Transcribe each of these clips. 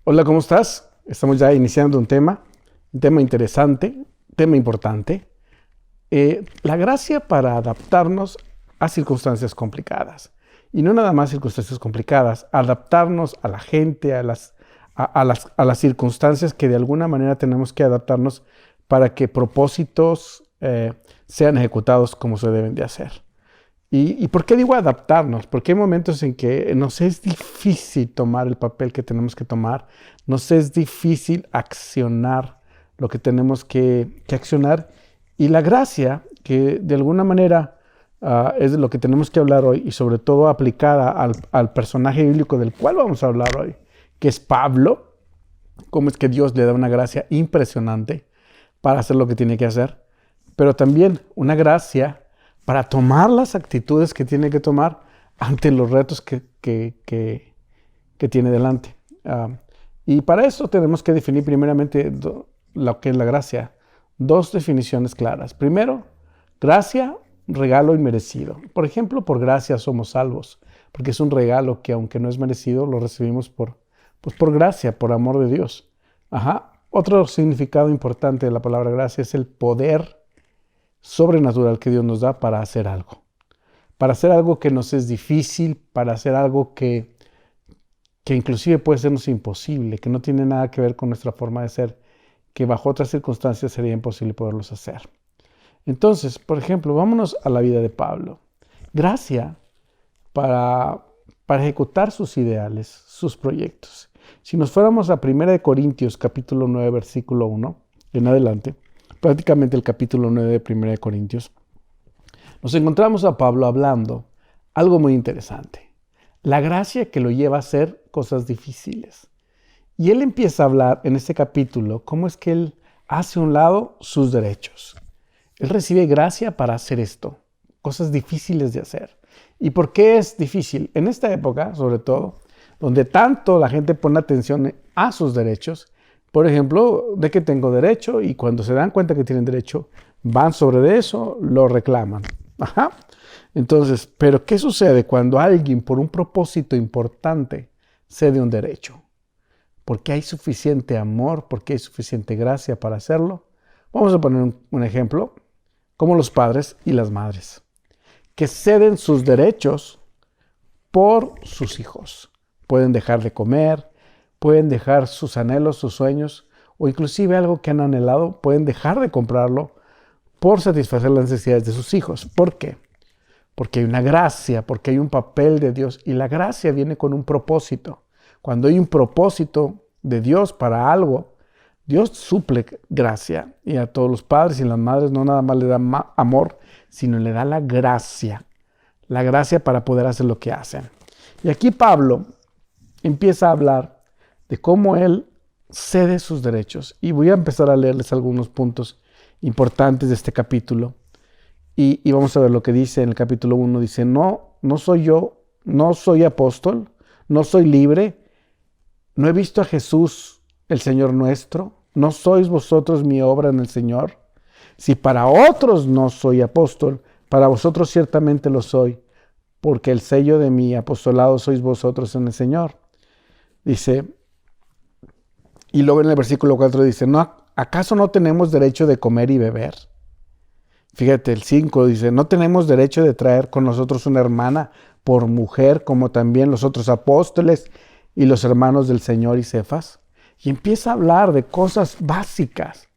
Hola, ¿cómo estás? Estamos ya iniciando un tema interesante, tema importante. La gracia para adaptarnos a circunstancias complicadas. Y no nada más circunstancias complicadas, adaptarnos a la gente, a las circunstancias que de alguna manera tenemos que adaptarnos para que propósitos sean ejecutados como se deben de hacer. ¿Y por qué digo adaptarnos? Porque hay momentos en que nos es difícil tomar el papel que tenemos que tomar, nos es difícil accionar lo que tenemos que accionar. Y la gracia, que de alguna manera es de lo que tenemos que hablar hoy, y sobre todo aplicada al personaje bíblico del cual vamos a hablar hoy, que es Pablo, cómo es que Dios le da una gracia impresionante para hacer lo que tiene que hacer, pero también una gracia para tomar las actitudes que tiene que tomar ante los retos que tiene delante. Y para eso tenemos que definir primeramente lo que es la gracia. Dos definiciones claras. Primero, gracia, regalo inmerecido. Por ejemplo, por gracia somos salvos, porque es un regalo que aunque no es merecido, lo recibimos por gracia, por amor de Dios. Otro significado importante de la palabra gracia es el poder sobrenatural que Dios nos da para hacer algo que nos es difícil, para hacer algo que inclusive puede sernos imposible, que no tiene nada que ver con nuestra forma de ser, que bajo otras circunstancias sería imposible poderlos hacer. Entonces, por ejemplo, vámonos a la vida de Pablo. Gracia para ejecutar sus ideales, sus proyectos. Si nos fuéramos a 1 Corintios capítulo 9, versículo 1, en adelante, prácticamente el capítulo 9 de 1 Corintios, nos encontramos a Pablo hablando algo muy interesante. La gracia que lo lleva a hacer cosas difíciles. Y él empieza a hablar en este capítulo cómo es que él hace a un lado sus derechos. Él recibe gracia para hacer esto, cosas difíciles de hacer. ¿Y por qué es difícil? En esta época, sobre todo, donde tanto la gente pone atención a sus derechos, por ejemplo, de que tengo derecho, y cuando se dan cuenta que tienen derecho, van sobre eso, lo reclaman. Entonces, ¿pero qué sucede cuando alguien por un propósito importante cede un derecho? Porque hay suficiente amor, porque hay suficiente gracia para hacerlo. Vamos a poner un ejemplo, como los padres y las madres, que ceden sus derechos por sus hijos. Pueden dejar de comer, pueden dejar sus anhelos, sus sueños, o inclusive algo que han anhelado, pueden dejar de comprarlo por satisfacer las necesidades de sus hijos. ¿Por qué? Porque hay una gracia, porque hay un papel de Dios, y la gracia viene con un propósito. Cuando hay un propósito de Dios para algo, Dios suple gracia, y a todos los padres y las madres no nada más le da amor, sino le da la gracia para poder hacer lo que hacen. Y aquí Pablo empieza a hablar de cómo él cede sus derechos. Y voy a empezar a leerles algunos puntos importantes de este capítulo. Y vamos a ver lo que dice en el capítulo 1. Dice, no soy yo, no soy apóstol, no soy libre, no he visto a Jesús, el Señor nuestro, no sois vosotros mi obra en el Señor. Si para otros no soy apóstol, para vosotros ciertamente lo soy, porque el sello de mi apostolado sois vosotros en el Señor. Dice, y luego en el versículo 4 dice, ¿acaso no tenemos derecho de comer y beber? Fíjate, el 5 dice, ¿no tenemos derecho de traer con nosotros una hermana por mujer, como también los otros apóstoles y los hermanos del Señor y Cefas? Y empieza a hablar de cosas básicas.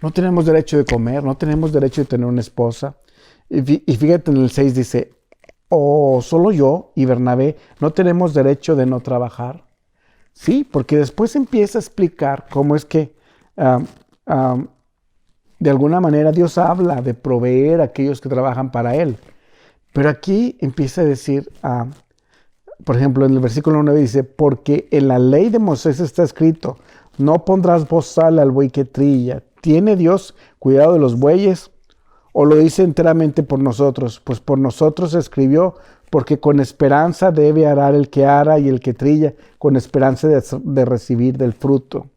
No tenemos derecho de comer, no tenemos derecho de tener una esposa. Y fíjate en el 6 dice, ¿o solo yo y Bernabé no tenemos derecho de no trabajar? Sí, porque después empieza a explicar cómo es que de alguna manera Dios habla de proveer a aquellos que trabajan para Él. Pero aquí empieza a decir, por ejemplo, en el versículo 9 dice, porque en la ley de Moisés está escrito, no pondrás bozal al buey que trilla. ¿Tiene Dios cuidado de los bueyes? ¿O lo dice enteramente por nosotros? Pues por nosotros se escribió, porque con esperanza debe arar el que ara y el que trilla, con esperanza de recibir del fruto.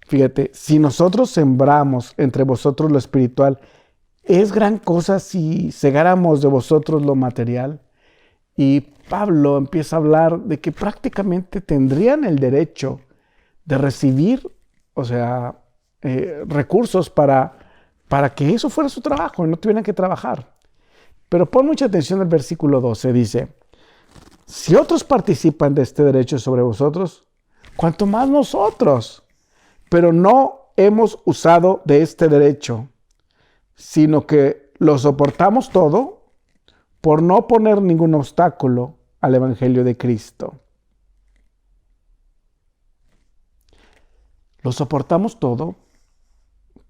Fíjate, si nosotros sembramos entre vosotros lo espiritual, es gran cosa si segáramos de vosotros lo material. Y Pablo empieza a hablar de que prácticamente tendrían el derecho de recibir, o sea, recursos para que eso fuera su trabajo y no tuvieran que trabajar. Pero pon mucha atención al versículo 12, dice, si otros participan de este derecho sobre vosotros, cuanto más nosotros, pero no hemos usado de este derecho, sino que lo soportamos todo por no poner ningún obstáculo al Evangelio de Cristo. Lo soportamos todo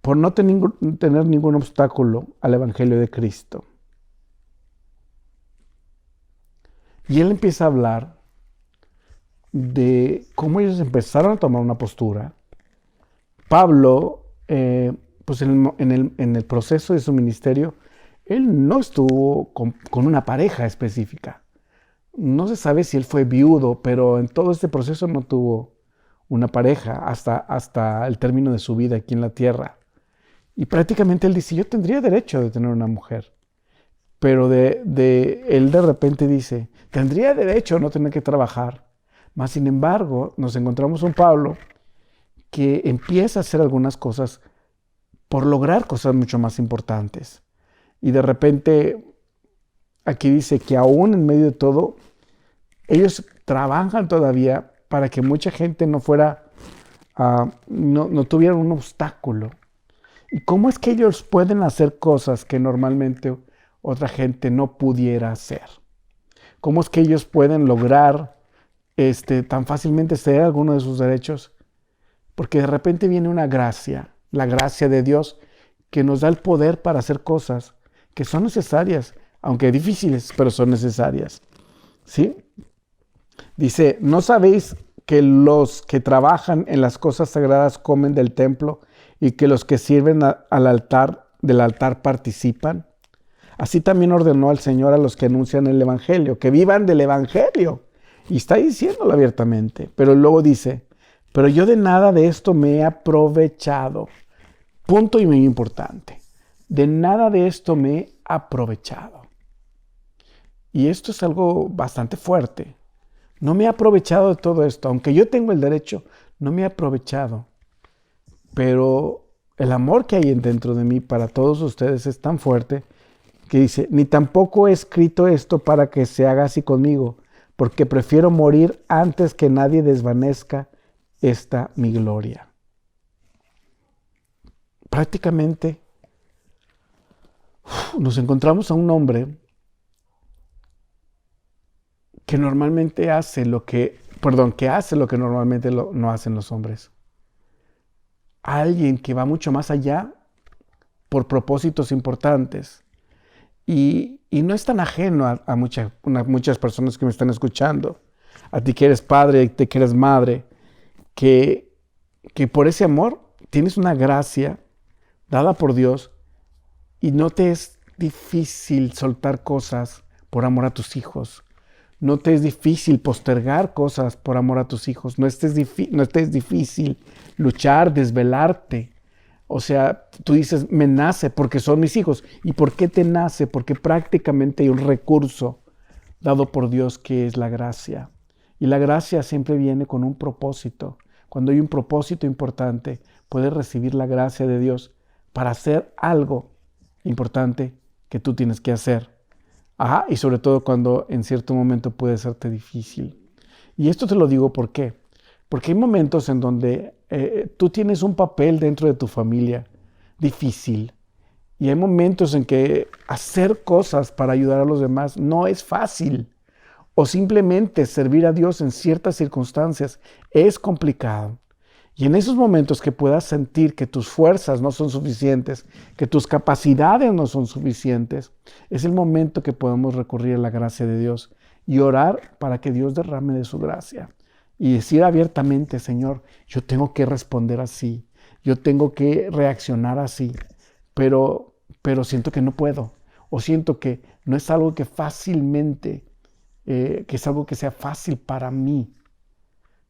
por no tener ningún obstáculo al Evangelio de Cristo. Y él empieza a hablar de cómo ellos empezaron a tomar una postura. Pablo, pues en el proceso de su ministerio, él no estuvo con una pareja específica. No se sabe si él fue viudo, pero en todo este proceso no tuvo una pareja hasta el término de su vida aquí en la tierra. Y prácticamente él dice, yo tendría derecho de tener una mujer. Pero él de repente dice, tendría derecho a no tener que trabajar. Mas sin embargo, nos encontramos un Pablo que empieza a hacer algunas cosas por lograr cosas mucho más importantes. Y de repente, aquí dice que aún en medio de todo, ellos trabajan todavía para que mucha gente no tuviera un obstáculo. ¿Y cómo es que ellos pueden hacer cosas que normalmente otra gente no pudiera hacer? ¿Cómo es que ellos pueden lograr tan fácilmente ceder alguno de sus derechos? Porque de repente viene una gracia, la gracia de Dios, que nos da el poder para hacer cosas que son necesarias, aunque difíciles, pero son necesarias. ¿Sí? Dice, ¿no sabéis que los que trabajan en las cosas sagradas comen del templo y que los que sirven del altar participan? Así también ordenó al Señor a los que anuncian el Evangelio, que vivan del Evangelio. Y está diciéndolo abiertamente. Pero luego dice, pero yo de nada de esto me he aprovechado. Punto y muy importante. De nada de esto me he aprovechado. Y esto es algo bastante fuerte. No me he aprovechado de todo esto. Aunque yo tengo el derecho, no me he aprovechado. Pero el amor que hay dentro de mí para todos ustedes es tan fuerte que dice, ni tampoco he escrito esto para que se haga así conmigo, porque prefiero morir antes que nadie desvanezca esta mi gloria. Prácticamente nos encontramos a un hombre que normalmente hace lo que normalmente no hacen los hombres. Alguien que va mucho más allá por propósitos importantes. Y no es tan ajeno a muchas personas que me están escuchando. A ti que eres padre, a ti que eres madre, que por ese amor tienes una gracia dada por Dios y no te es difícil soltar cosas por amor a tus hijos. No te es difícil postergar cosas por amor a tus hijos. No te es difícil luchar, desvelarte. O sea, tú dices, me nace porque son mis hijos. ¿Y por qué te nace? Porque prácticamente hay un recurso dado por Dios que es la gracia. Y la gracia siempre viene con un propósito. Cuando hay un propósito importante, puedes recibir la gracia de Dios para hacer algo importante que tú tienes que hacer. Y sobre todo cuando en cierto momento puede serte difícil. Y esto te lo digo ¿por qué? Porque hay momentos en donde tú tienes un papel dentro de tu familia difícil. Y hay momentos en que hacer cosas para ayudar a los demás no es fácil. O simplemente servir a Dios en ciertas circunstancias es complicado. Y en esos momentos que puedas sentir que tus fuerzas no son suficientes, que tus capacidades no son suficientes, es el momento que podemos recurrir a la gracia de Dios y orar para que Dios derrame de su gracia. Y decir abiertamente, Señor, yo tengo que responder así, yo tengo que reaccionar así, pero siento que no puedo, o siento que no es algo que fácilmente, que es algo que sea fácil para mí,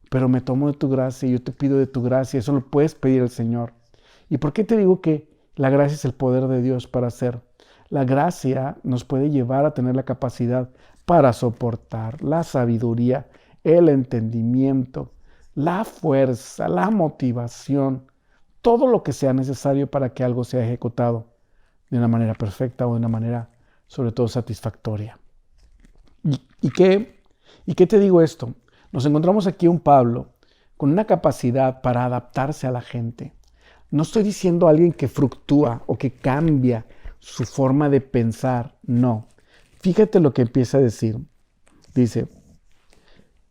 pero me tomo de tu gracia y yo te pido de tu gracia, eso lo puedes pedir al Señor. ¿Y por qué te digo que la gracia es el poder de Dios para hacer? La gracia nos puede llevar a tener la capacidad para soportar, la sabiduría, el entendimiento la fuerza, la motivación, todo lo que sea necesario para que algo sea ejecutado de una manera perfecta o de una manera, sobre todo, satisfactoria. ¿Y qué te digo esto? Nos encontramos aquí un Pablo con una capacidad para adaptarse a la gente. No estoy diciendo a alguien que fluctúa o que cambia su forma de pensar, no. Fíjate lo que empieza a decir. Dice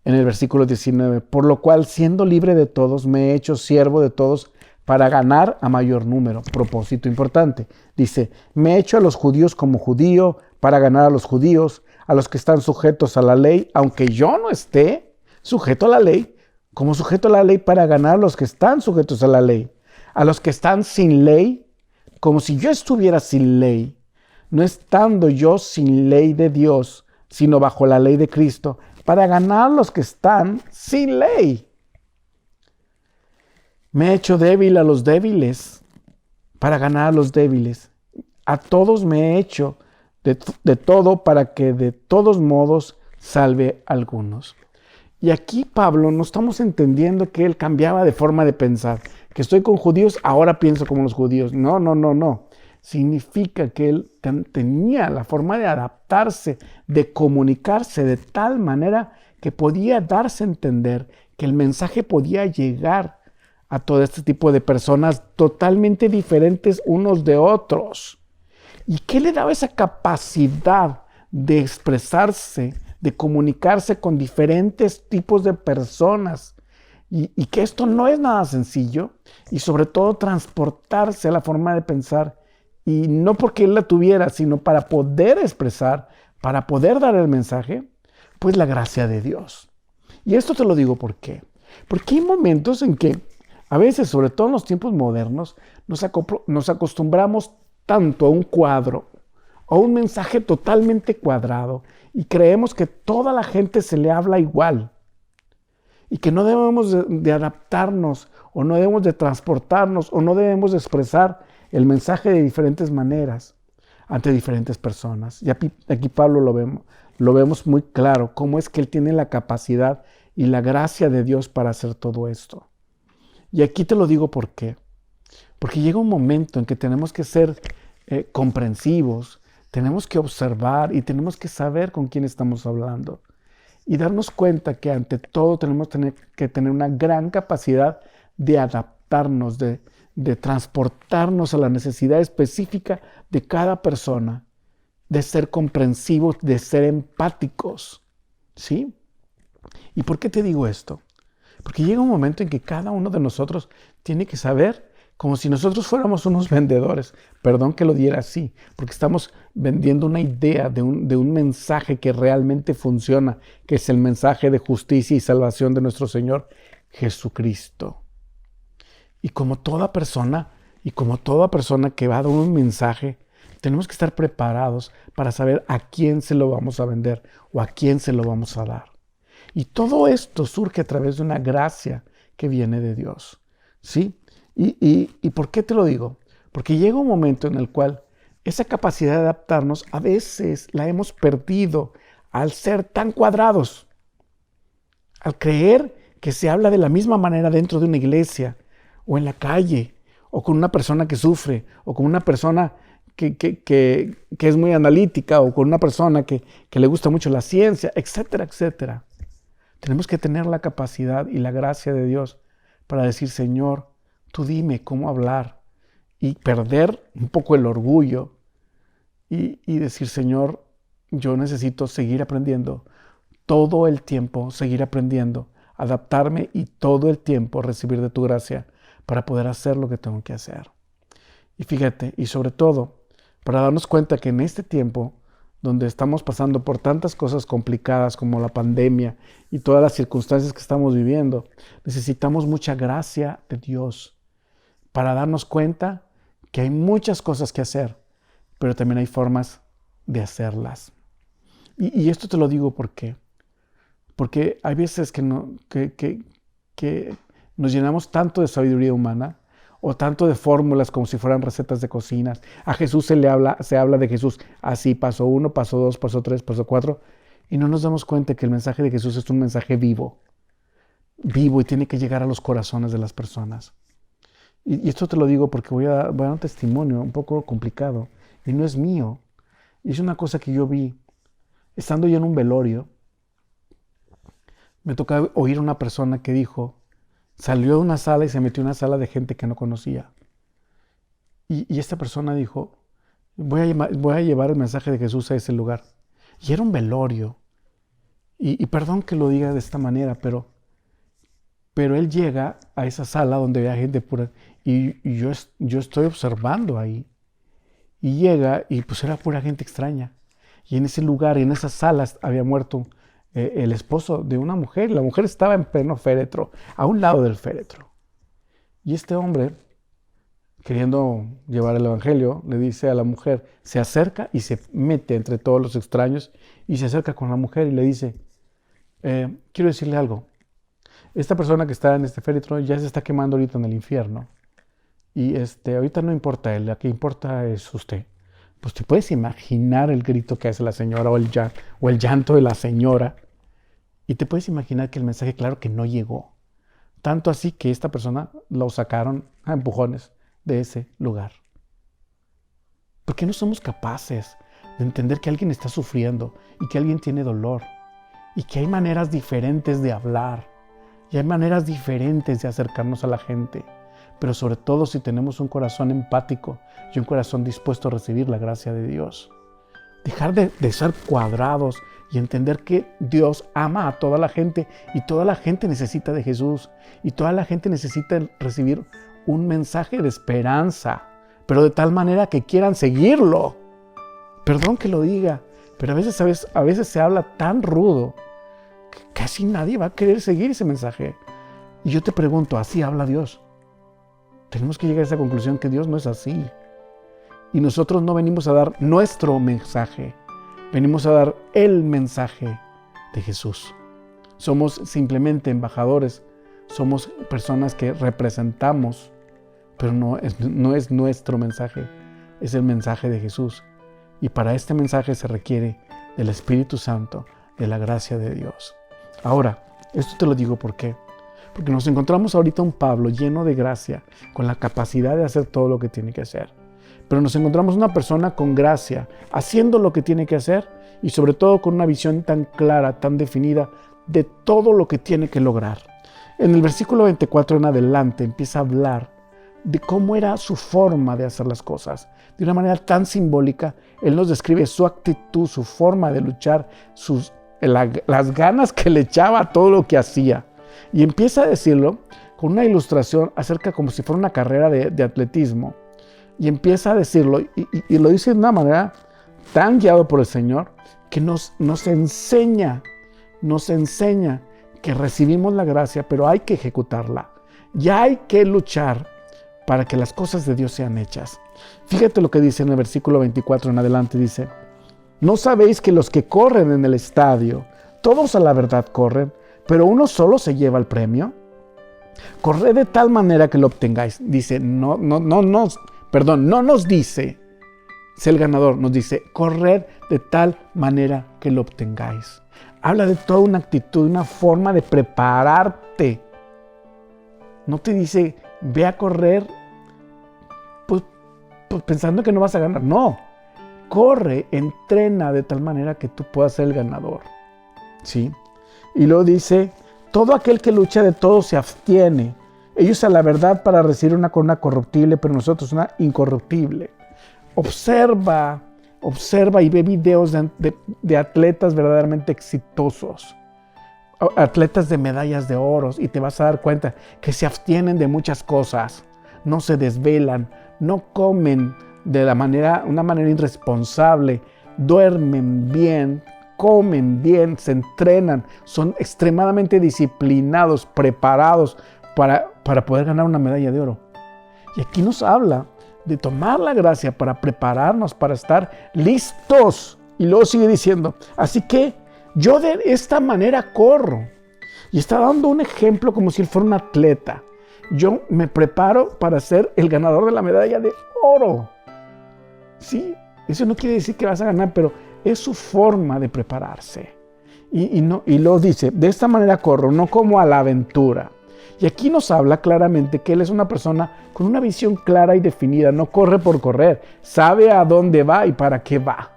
en el versículo 19, por lo cual, siendo libre de todos, me he hecho siervo de todos para ganar a mayor número. Propósito importante. Dice, me he hecho a los judíos como judío para ganar a los judíos, a los que están sujetos a la ley, aunque yo no esté sujeto a la ley, como sujeto a la ley para ganar a los que están sujetos a la ley, a los que están sin ley, como si yo estuviera sin ley, no estando yo sin ley de Dios, sino bajo la ley de Cristo, para ganar a los que están sin ley. Me he hecho débil a los débiles, para ganar a los débiles. A todos me he hecho de todo para que de todos modos salve a algunos. Y aquí Pablo no estamos entendiendo que él cambiaba de forma de pensar. Que estoy con judíos, ahora pienso como los judíos. No. Significa que él tenía la forma de adaptarse, de comunicarse de tal manera que podía darse a entender que el mensaje podía llegar a todo este tipo de personas totalmente diferentes unos de otros. ¿Y qué le daba esa capacidad de expresarse, de comunicarse con diferentes tipos de personas? Y que esto no es nada sencillo, y sobre todo transportarse a la forma de pensar, y no porque él la tuviera, sino para poder expresar, para poder dar el mensaje, pues la gracia de Dios. Y esto te lo digo ¿por qué? Porque hay momentos en que a veces, sobre todo en los tiempos modernos, nos acostumbramos tanto a un cuadro, a un mensaje totalmente cuadrado, y creemos que toda la gente se le habla igual, y que no debemos de adaptarnos, o no debemos de transportarnos, o no debemos de expresar el mensaje de diferentes maneras ante diferentes personas. Y aquí Pablo lo vemos muy claro, cómo es que él tiene la capacidad y la gracia de Dios para hacer todo esto. Y aquí te lo digo ¿por qué? Porque llega un momento en que tenemos que ser comprensivos, tenemos que observar y tenemos que saber con quién estamos hablando. Y darnos cuenta que ante todo tenemos que tener una gran capacidad de adaptarnos, de transportarnos a la necesidad específica de cada persona, de ser comprensivos, de ser empáticos. ¿Sí? ¿Y por qué te digo esto? Porque llega un momento en que cada uno de nosotros tiene que saber, como si nosotros fuéramos unos vendedores, perdón que lo diera así, porque estamos vendiendo una idea de un mensaje que realmente funciona, que es el mensaje de justicia y salvación de nuestro Señor Jesucristo. Y como toda persona que va a dar un mensaje, tenemos que estar preparados para saber a quién se lo vamos a vender o a quién se lo vamos a dar. Y todo esto surge a través de una gracia que viene de Dios, ¿sí? ¿Y por qué te lo digo? Porque llega un momento en el cual esa capacidad de adaptarnos a veces la hemos perdido al ser tan cuadrados, al creer que se habla de la misma manera dentro de una iglesia o en la calle o con una persona que sufre o con una persona que es muy analítica o con una persona que le gusta mucho la ciencia, etcétera, etcétera. Tenemos que tener la capacidad y la gracia de Dios para decir, Señor, tú dime cómo hablar, y perder un poco el orgullo y decir, Señor, yo necesito seguir aprendiendo todo el tiempo, seguir aprendiendo, adaptarme y todo el tiempo recibir de tu gracia para poder hacer lo que tengo que hacer. Y fíjate, y sobre todo, para darnos cuenta que en este tiempo donde estamos pasando por tantas cosas complicadas como la pandemia y todas las circunstancias que estamos viviendo, necesitamos mucha gracia de Dios para darnos cuenta que hay muchas cosas que hacer, pero también hay formas de hacerlas. Y esto te lo digo ¿por qué? Porque hay veces que nos llenamos tanto de sabiduría humana o tanto de fórmulas como si fueran recetas de cocinas. A Jesús se habla de Jesús así, paso 1, paso 2, paso 3, paso 4, y no nos damos cuenta que el mensaje de Jesús es un mensaje vivo. vivo y tiene que llegar a los corazones de las personas. Y esto te lo digo porque voy a dar un testimonio un poco complicado y no es mío. Y es una cosa que yo vi estando yo en un velorio. Me tocaba oír a una persona que dijo, salió de una sala y se metió en una sala de gente que no conocía. Y esta persona dijo, voy a llevar el mensaje de Jesús a ese lugar. Y era un velorio. Y perdón que lo diga de esta manera, pero él llega a esa sala donde había gente pura. Y yo estoy observando ahí. Y llega y pues era pura gente extraña. Y en ese lugar, en esas salas, había muerto el esposo de una mujer. La mujer estaba en pleno féretro, a un lado del féretro. Y este hombre, queriendo llevar el evangelio, le dice a la mujer, se acerca y se mete entre todos los extraños y se acerca con la mujer y le dice, quiero decirle algo. Esta persona que está en este féretro ya se está quemando ahorita en el infierno. Y ahorita no importa él, lo que importa es usted. Pues te puedes imaginar el grito que hace la señora o el llanto de la señora. Y te puedes imaginar que el mensaje, claro que no llegó. Tanto así que esta persona lo sacaron a empujones de ese lugar. ¿Por qué no somos capaces de entender que alguien está sufriendo y que alguien tiene dolor? Y que hay maneras diferentes de hablar. Y hay maneras diferentes de acercarnos a la gente. Pero sobre todo si tenemos un corazón empático y un corazón dispuesto a recibir la gracia de Dios. Dejar de ser cuadrados y entender que Dios ama a toda la gente y toda la gente necesita de Jesús y toda la gente necesita recibir un mensaje de esperanza, pero de tal manera que quieran seguirlo. Perdón que lo diga, pero a veces se habla tan rudo que casi nadie va a querer seguir ese mensaje. Y yo te pregunto, ¿así habla Dios? Tenemos que llegar a esa conclusión que Dios no es así. Y nosotros no venimos a dar nuestro mensaje, venimos a dar el mensaje de Jesús. Somos simplemente embajadores, somos personas que representamos, pero no es nuestro mensaje, es el mensaje de Jesús. Y para este mensaje se requiere del Espíritu Santo, de la gracia de Dios. Ahora, esto te lo digo ¿por qué? Porque nos encontramos ahorita un Pablo lleno de gracia, con la capacidad de hacer todo lo que tiene que hacer. Pero nos encontramos una persona con gracia, haciendo lo que tiene que hacer y sobre todo con una visión tan clara, tan definida de todo lo que tiene que lograr. En el versículo 24 en adelante empieza a hablar de cómo era su forma de hacer las cosas. De una manera tan simbólica, él nos describe su actitud, su forma de luchar, las ganas que le echaba a todo lo que hacía. Y empieza a decirlo con una ilustración acerca como si fuera una carrera de atletismo. Y empieza a decirlo y lo dice de una manera tan guiado por el Señor que nos enseña que recibimos la gracia, pero hay que ejecutarla. Ya hay que luchar para que las cosas de Dios sean hechas. Fíjate lo que dice en el versículo 24 en adelante, dice, ¿no sabéis que los que corren en el estadio, todos a la verdad corren, pero uno solo se lleva el premio? Corred de tal manera que lo obtengáis. Dice, no nos dice, sé el ganador, nos dice, corred de tal manera que lo obtengáis. Habla de toda una actitud, una forma de prepararte. No te dice, ve a correr pues pensando que no vas a ganar. No, corre, entrena de tal manera que tú puedas ser el ganador. ¿Sí? Y luego dice, todo aquel que lucha de todo se abstiene. Ellos a la verdad para recibir una corona corruptible, pero nosotros una incorruptible. Observa y ve videos de atletas verdaderamente exitosos. Atletas de medallas de oro, y te vas a dar cuenta que se abstienen de muchas cosas. No se desvelan, no comen de una manera irresponsable, duermen bien, comen bien, se entrenan, son extremadamente disciplinados, preparados para poder ganar una medalla de oro. Y aquí nos habla de tomar la gracia para prepararnos, para estar listos. Y luego sigue diciendo, así que yo de esta manera corro. Y está dando un ejemplo como si él fuera un atleta. Yo me preparo para ser el ganador de la medalla de oro. Sí, eso no quiere decir que vas a ganar, pero es su forma de prepararse. Y luego dice, de esta manera corro, no como a la aventura. Y aquí nos habla claramente que él es una persona con una visión clara y definida, no corre por correr, sabe a dónde va y para qué va.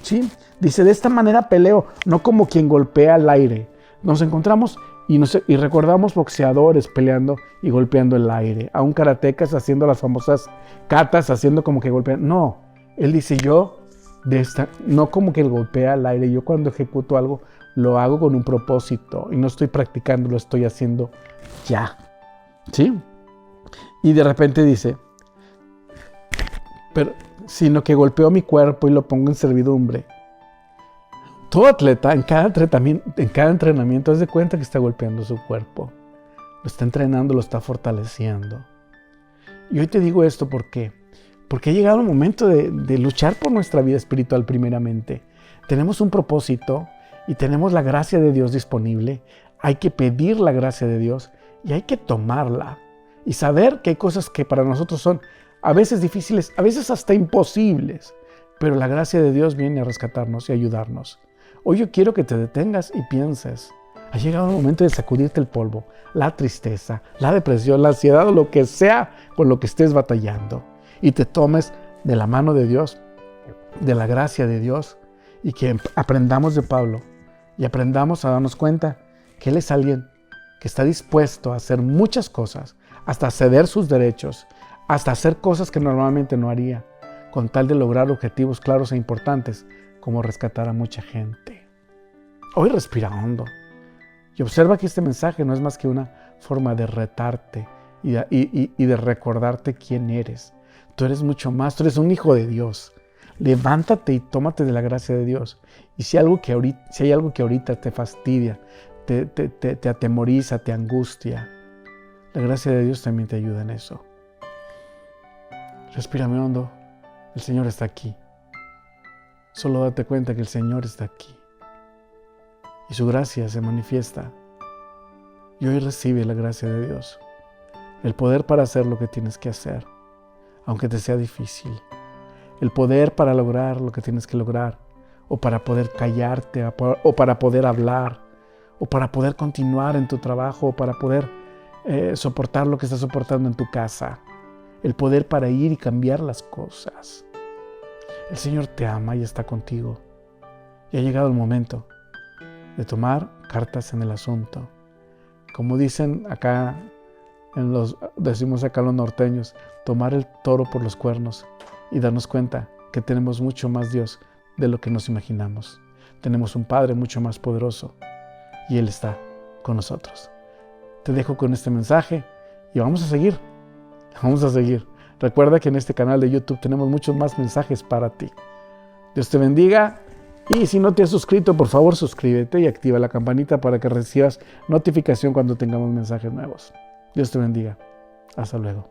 ¿Sí? Dice, de esta manera peleo, no como quien golpea al aire. Nos encontramos y recordamos boxeadores peleando y golpeando el aire, a un karatecas haciendo las famosas katas, haciendo como que golpean. No, él dice, no como que él golpea al aire, yo cuando ejecuto algo lo hago con un propósito y no estoy practicando, lo estoy haciendo ya. ¿Sí? Y de repente dice, sino que golpeo mi cuerpo y lo pongo en servidumbre. Todo atleta, en cada entrenamiento, haz de cuenta que está golpeando su cuerpo. Lo está entrenando, lo está fortaleciendo. Y hoy te digo esto porque ha llegado el momento de luchar por nuestra vida espiritual primeramente. Tenemos un propósito y tenemos la gracia de Dios disponible. Hay que pedir la gracia de Dios y hay que tomarla. Y saber que hay cosas que para nosotros son a veces difíciles, a veces hasta imposibles. Pero la gracia de Dios viene a rescatarnos y ayudarnos. Hoy yo quiero que te detengas y pienses. Ha llegado el momento de sacudirte el polvo, la tristeza, la depresión, la ansiedad o lo que sea con lo que estés batallando. Y te tomes de la mano de Dios, de la gracia de Dios. Y que aprendamos de Pablo y aprendamos a darnos cuenta que Él es alguien que está dispuesto a hacer muchas cosas, hasta ceder sus derechos, hasta hacer cosas que normalmente no haría, con tal de lograr objetivos claros e importantes, como rescatar a mucha gente. Hoy respira hondo y observa que este mensaje no es más que una forma de retarte y de recordarte quién eres. Tú eres mucho más, tú eres un hijo de Dios. Levántate y tómate de la gracia de Dios. Y si hay algo que ahorita te fastidia, te atemoriza, te angustia, la gracia de Dios también te ayuda en eso. Respírame hondo. El Señor está aquí. Solo date cuenta que el Señor está aquí. Y su gracia se manifiesta. Y hoy recibe la gracia de Dios. El poder para hacer lo que tienes que hacer, aunque te sea difícil. El poder para lograr lo que tienes que lograr, o para poder callarte, o para poder hablar, o para poder continuar en tu trabajo, o para poder soportar lo que estás soportando en tu casa. El poder para ir y cambiar las cosas. El Señor te ama y está contigo. Y ha llegado el momento de tomar cartas en el asunto. Como dicen acá, decimos acá los norteños, tomar el toro por los cuernos y darnos cuenta que tenemos mucho más Dios de lo que nos imaginamos. Tenemos un Padre mucho más poderoso y Él está con nosotros. Te dejo con este mensaje y vamos a seguir. Vamos a seguir. Recuerda que en este canal de YouTube tenemos muchos más mensajes para ti. Dios te bendiga y si no te has suscrito, por favor suscríbete y activa la campanita para que recibas notificación cuando tengamos mensajes nuevos. Dios te bendiga. Hasta luego.